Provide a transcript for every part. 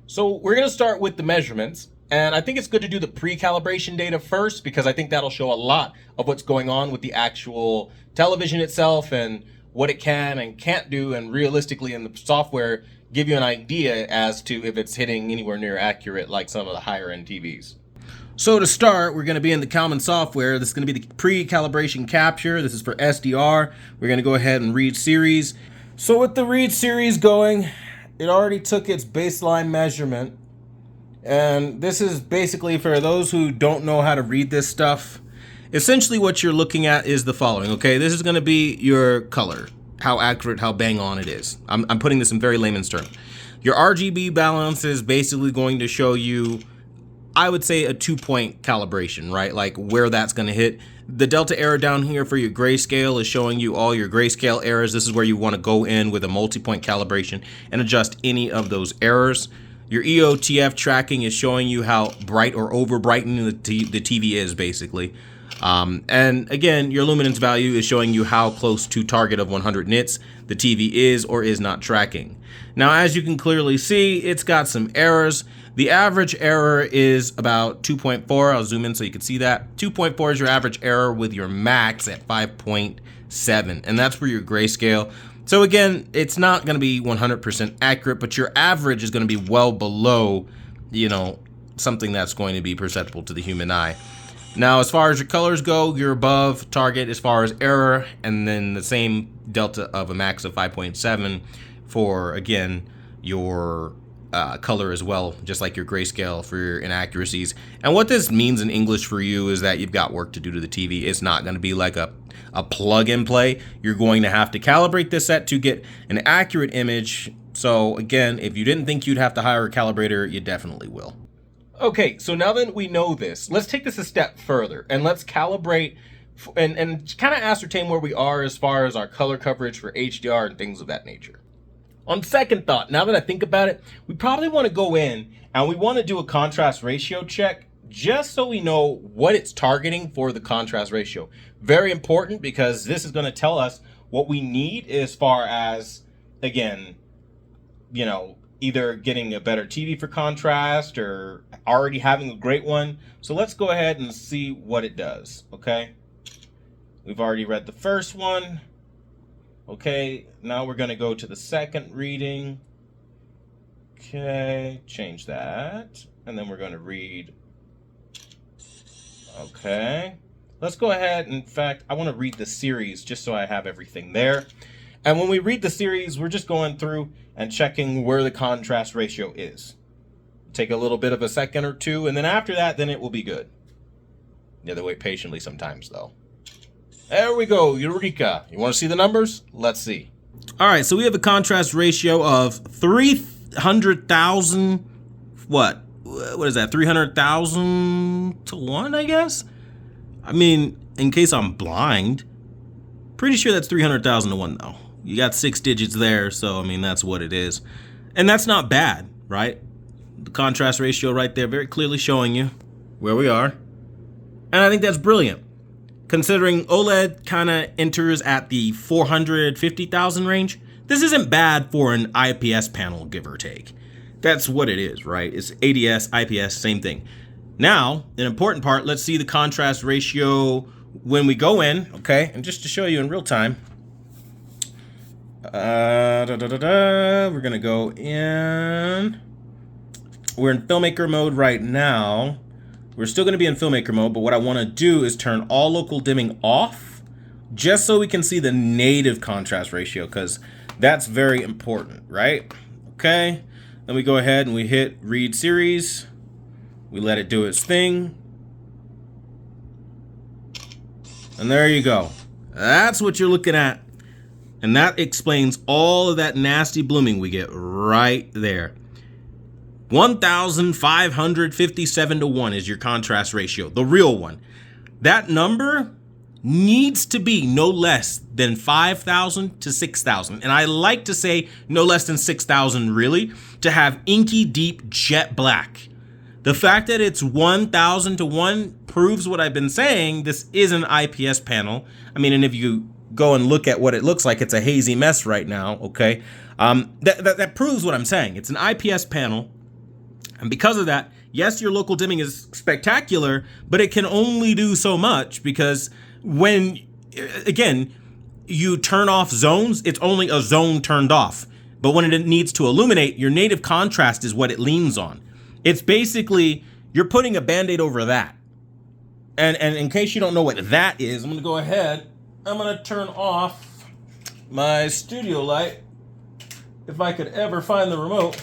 So we're going to start with the measurements, and I think it's good to do the pre-calibration data first because I think that'll show a lot of what's going on with the actual television itself and what it can and can't do, and realistically in the software give you an idea as to if it's hitting anywhere near accurate like some of the higher end TVs. So to start, we're going to be in the common software. This is going to be the pre-calibration capture. This is for SDR. We're going to go ahead and read series. So with the read series going, it already took its baseline measurement. And this is basically for those who don't know how to read this stuff. Essentially what you're looking at is the following, okay? This is going to be your color, how accurate, how bang on it is. I'm putting this in very layman's terms. Your RGB balance is basically going to show you, I would say, a 2-point calibration, right? Like where that's going to hit. The delta error down here for your grayscale is showing you all your grayscale errors. This is where you want to go in with a multi-point calibration and adjust any of those errors. Your EOTF tracking is showing you how bright or over brightening the TV is, basically. And again, your luminance value is showing you how close to target of 100 nits the TV is or is not tracking. Now, as you can clearly see, it's got some errors. The average error is about 2.4. I'll zoom in so you can see that. 2.4 is your average error with your max at 5.7, and that's for your grayscale. So again, it's not going to be 100% accurate, but your average is going to be well below, something that's going to be perceptible to the human eye. Now, as far as your colors go, you're above target as far as error, and then the same delta of a max of 5.7 for, again, your color as well, just like your grayscale for your inaccuracies. And what this means in English for you is that you've got work to do to the TV. It's not going to be like a plug and play. You're going to have to calibrate this set to get an accurate image. So again, if you didn't think you'd have to hire a calibrator, you definitely will. Okay, so now that we know this, let's take this a step further and let's calibrate and kind of ascertain where we are as far as our color coverage for HDR and things of that nature. On second thought, now that I think about it, we probably want to go in and we want to do a contrast ratio check just so we know what it's targeting for the contrast ratio. Very important because this is going to tell us what we need as far as, again, either getting a better TV for contrast or already having a great one. So let's go ahead and see what it does, okay? We've already read the first one. Okay, now we're going to go to the second reading. Okay, change that. And then we're going to read. Okay, let's go ahead. In fact, I want to read the series just so I have everything there. And when we read the series, we're just going through and checking where the contrast ratio is. Take a little bit of a second or two, and then after that, then it will be good. You have to wait patiently sometimes, though. There we go, Eureka. You want to see the numbers? Let's see. All right, so we have a contrast ratio of 300,000, what is that, 300,000 to 1, I guess? I mean, in case I'm blind, pretty sure that's 300,000 to 1, though. You got 6 digits there, so, I mean, that's what it is. And that's not bad, right? The contrast ratio right there very clearly showing you where we are. And I think that's brilliant. Considering OLED kind of enters at the 450,000 range, this isn't bad for an IPS panel, give or take. That's what it is, right? It's ADS, IPS, same thing. Now, an important part, let's see the contrast ratio when we go in, okay? And just to show you in real time, we're gonna go in. We're in filmmaker mode right now. We're still going to be in filmmaker mode, but what I want to do is turn all local dimming off just so we can see the native contrast ratio, because that's very important, right? Okay, then we go ahead and we hit read series. We let it do its thing. And there you go. That's what you're looking at. And that explains all of that nasty blooming we get right there. 1,557 to 1 is your contrast ratio, the real one. That number needs to be no less than 5,000 to 6,000. And I like to say no less than 6,000 really, to have inky deep jet black. The fact that it's 1,000 to 1 proves what I've been saying. This is an IPS panel. I mean, and if you go and look at what it looks like, it's a hazy mess right now, okay? That proves what I'm saying. It's an IPS panel. And because of that, yes, your local dimming is spectacular, but it can only do so much because when, again, you turn off zones, it's only a zone turned off. But when it needs to illuminate, your native contrast is what it leans on. It's basically, you're putting a Band-Aid over that. And in case you don't know what that is, I'm going to go ahead. I'm going to turn off my studio light. If I could ever find the remote.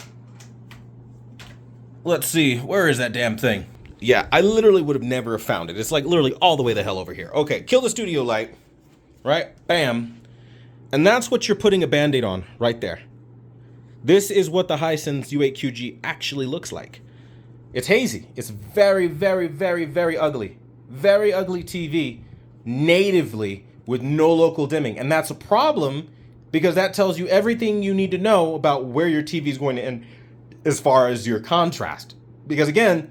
Let's see, where is that damn thing? Yeah, I literally would have never found it. It's like literally all the way the hell over here. Okay, kill the studio light, right? Bam. And that's what you're putting a Band-Aid on, right there. This is what the Hisense U8QG actually looks like. It's hazy. It's very, very, very, very ugly. Very ugly TV, natively, with no local dimming. And that's a problem, because that tells you everything you need to know about where your TV is going to end as far as your contrast. Because again,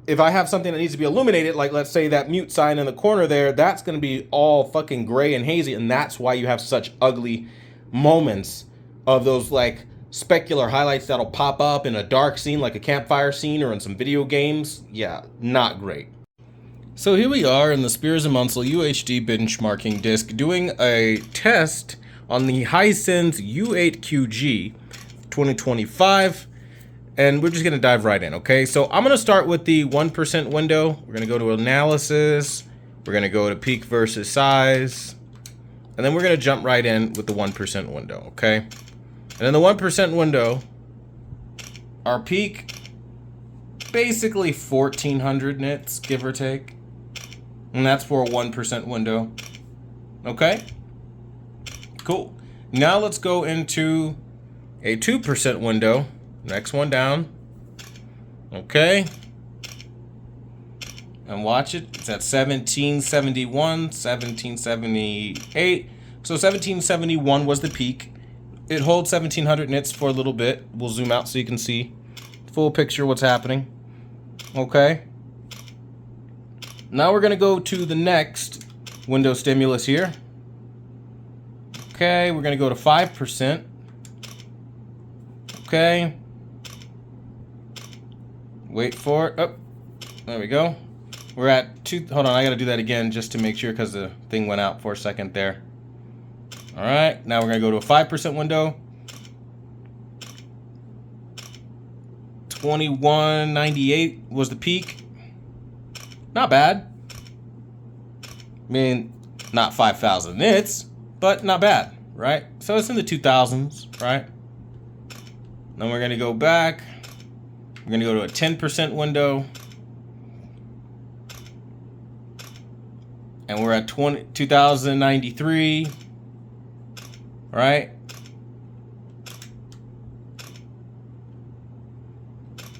if I have something that needs to be illuminated, like let's say that mute sign in the corner there, that's going to be all fucking gray and hazy, and that's why you have such ugly moments of those like specular highlights that'll pop up in a dark scene like a campfire scene or in some video games. Yeah, not great. So here we are in the Spears and Munsell UHD benchmarking disc doing a test on the Hisense U8QG 2025. And we're just going to dive right in, okay? So I'm going to start with the 1% window. We're going to go to analysis. We're going to go to peak versus size. And then we're going to jump right in with the 1% window, okay? And in the 1% window, our peak, basically 1400 nits, give or take. And that's for a 1% window, okay? Cool. Now let's go into a 2% window. Next one down. Okay. And watch it. It's at 1771, 1778. So 1771 was the peak. It holds 1700 nits for a little bit. We'll zoom out so you can see the full picture of what's happening. Okay. Now we're going to go to the next window stimulus here. Okay, we're going to go to 5%. Okay. Wait for it. Oh, there we go. We're at 2. Hold on, I gotta do that again just to make sure because the thing went out for a second there. All right, now we're gonna go to a 5% window. 2198 was the peak. Not bad. I mean, not 5,000 nits, but not bad, right? So it's in the 2000s, right? Then we're gonna go back. We're going to go to a 10% window. And we're at 2093. Right?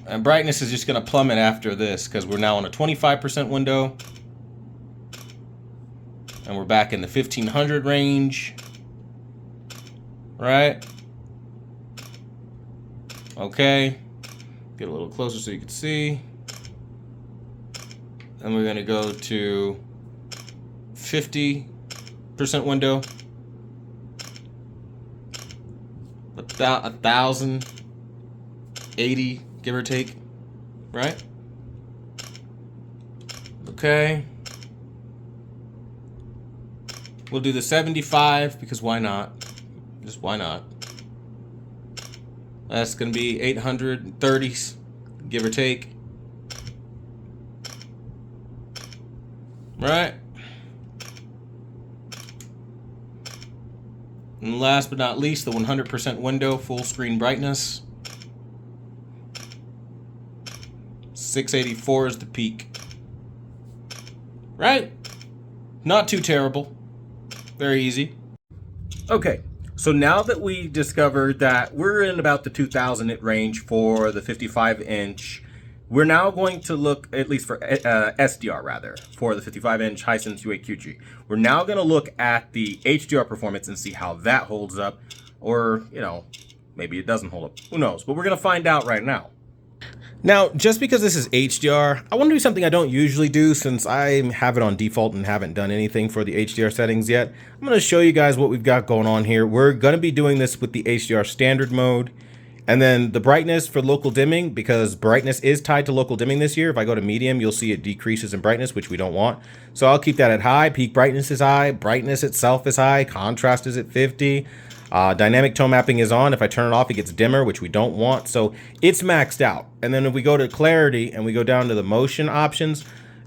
And brightness is just going to plummet after this because we're now on a 25% window. And we're back in the 1500 range. Right? Okay. Get a little closer so you can see. And we're going to go to 50% window. 1,080, give or take. Right? Okay. We'll do the 75 because why not? Just why not? That's going to be 830s, give or take. Right? And last but not least, the 100% window, full screen brightness. 684 is the peak. Right? Not too terrible. Very easy. Okay. So now that we discovered that we're in about the 2000 nit range for the 55-inch, we're now going to look, at least for SDR rather, for the 55-inch Hisense U8QG. We're now going to look at the HDR performance and see how that holds up, or, you know, maybe it doesn't hold up. Who knows? But we're going to find out right now. Now, just because this is HDR, I want to do something I don't usually do since I have it on default and haven't done anything for the HDR settings yet. I'm going to show you guys what we've got going on here. We're going to be doing this with the HDR standard mode, And then the brightness for local dimming, because brightness is tied to local dimming this year. If I go to medium, you'll see it decreases in brightness, which we don't want. So I'll keep that at high. Peak brightness is high. Brightness itself is high. Contrast is at 50. Dynamic tone mapping is on. If I turn it off, it gets dimmer, which we don't want. So it's maxed out. And then if we go to clarity and we go down to the motion options,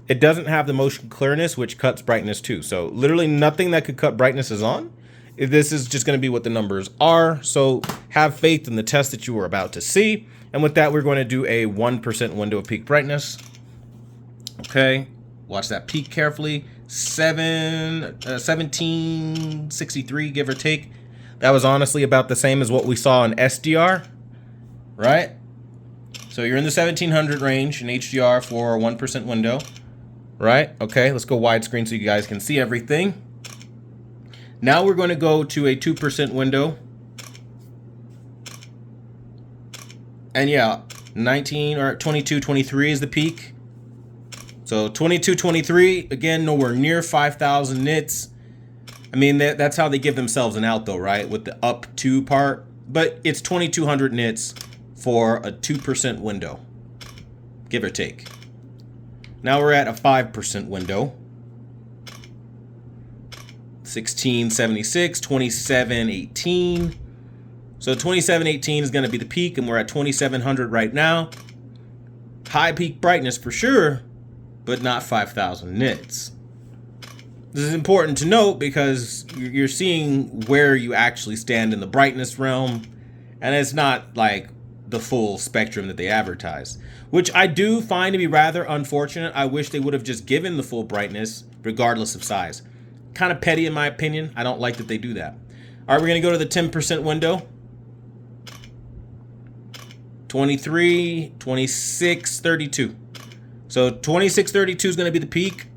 it doesn't have the motion clearness, which cuts brightness too. So literally nothing that could cut brightness is on. This is just going to be what the numbers are. So have faith in the test that you are about to see. And with that, we're going to do a 1% window of peak brightness. Okay, watch that peak carefully. 1763, give or take. That was honestly about the same as what we saw in SDR, right? So you're in the 1700 range in HDR for a 1% window, right? Okay, let's go widescreen so you guys can see everything. Now we're going to go to a 2% window. And yeah, 19 or 22, 23 is the peak. So 22, 23, again, nowhere near 5,000 nits. I mean, that's how they give themselves an out though, right? With the up to part, but it's 2,200 nits for a 2% window, give or take. Now we're at a 5% window. 1676, 2718. So 2718 is going to be the peak, and we're at 2700 right now. High peak brightness for sure, but not 5,000 nits. This is important to note because you're seeing where you actually stand in the brightness realm, and it's not like the full spectrum that they advertise, which I do find to be rather unfortunate. I wish they would have just given the full brightness regardless of size. Kind of petty in my opinion. I don't like that they do that. All right, we're going to go to the 10% window. 23, 26, 32. So 26, 32 is going to be the peak.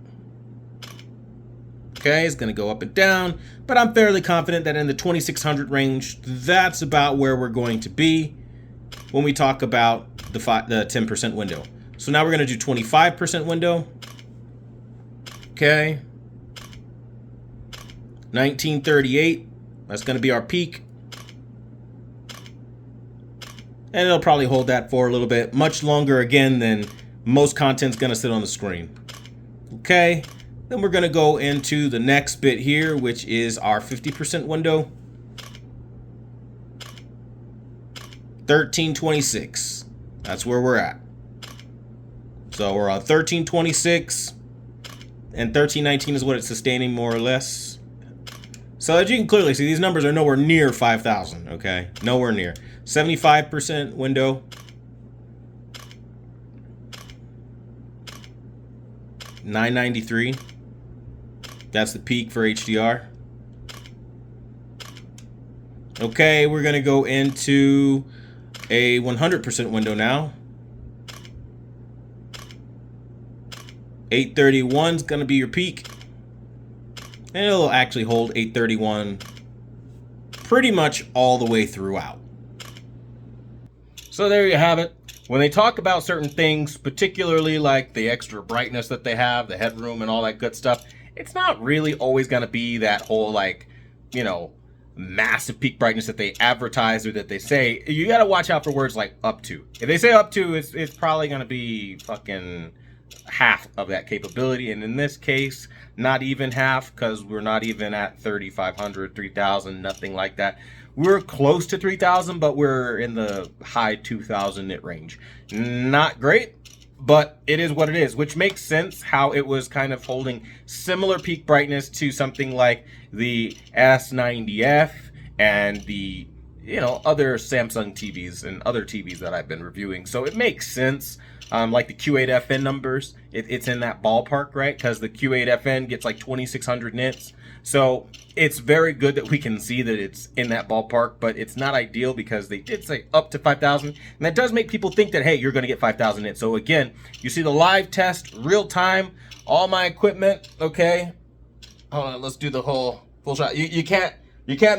Okay, it's going to go up and down, but I'm fairly confident that in the 2600 range, that's about where we're going to be when we talk about the 10% window. So now we're going to do 25% window. Okay. 1938, that's going to be our peak. And it'll probably hold that for a little bit, much longer again than most content's going to sit on the screen. Okay, then we're going to go into the next bit here, which is our 50% window. 1326, that's where we're at. So we're on 1326, and 1319 is what it's sustaining more or less. So as you can clearly see, these numbers are nowhere near 5,000, okay? Nowhere near. 75% window. $993. That's the peak for HDR. Okay, we're going to go into a 100% window now. 831 is going to be your peak. And it'll actually hold 831 pretty much all the way throughout. So there you have it. When they talk about certain things, particularly like the extra brightness that they have, the headroom and all that good stuff, it's not really always going to be that whole, like, you know, massive peak brightness that they advertise or that they say. You got to watch out for words like up to. If they say up to, it's probably going to be fucking half of that capability, and in this case not even half, because we're not even at 3,500, 3,000, nothing like that. We're close to 3,000, but we're in the high 2,000 nit range. Not great, but it is what it is, which makes sense how it was kind of holding similar peak brightness to something like the S90F and the, you know, other Samsung TVs and other TVs that I've been reviewing. So it makes sense. Like the Q8FN numbers, it's in that ballpark, right? Because the Q8FN gets like 2,600 nits. So it's very good that we can see that it's in that ballpark, but it's not ideal because they did say up to 5,000. And that does make people think that, hey, you're going to get 5,000 nits. So again, you see the live test, real time, all my equipment, okay? Hold on, let's do the whole full shot. You can't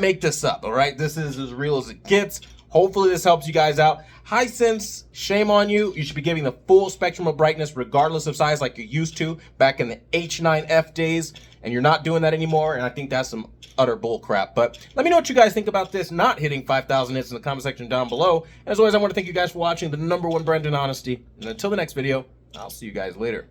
make this up, all right? This is as real as it gets. Hopefully this helps you guys out. Hisense, shame on you. You should be giving the full spectrum of brightness regardless of size like you used to back in the H9F days, and you're not doing that anymore, and I think that's some utter bull crap. But let me know what you guys think about this not hitting 5,000 hits in the comment section down below. And as always, I want to thank you guys for watching the #1 brand in honesty. And until the next video, I'll see you guys later.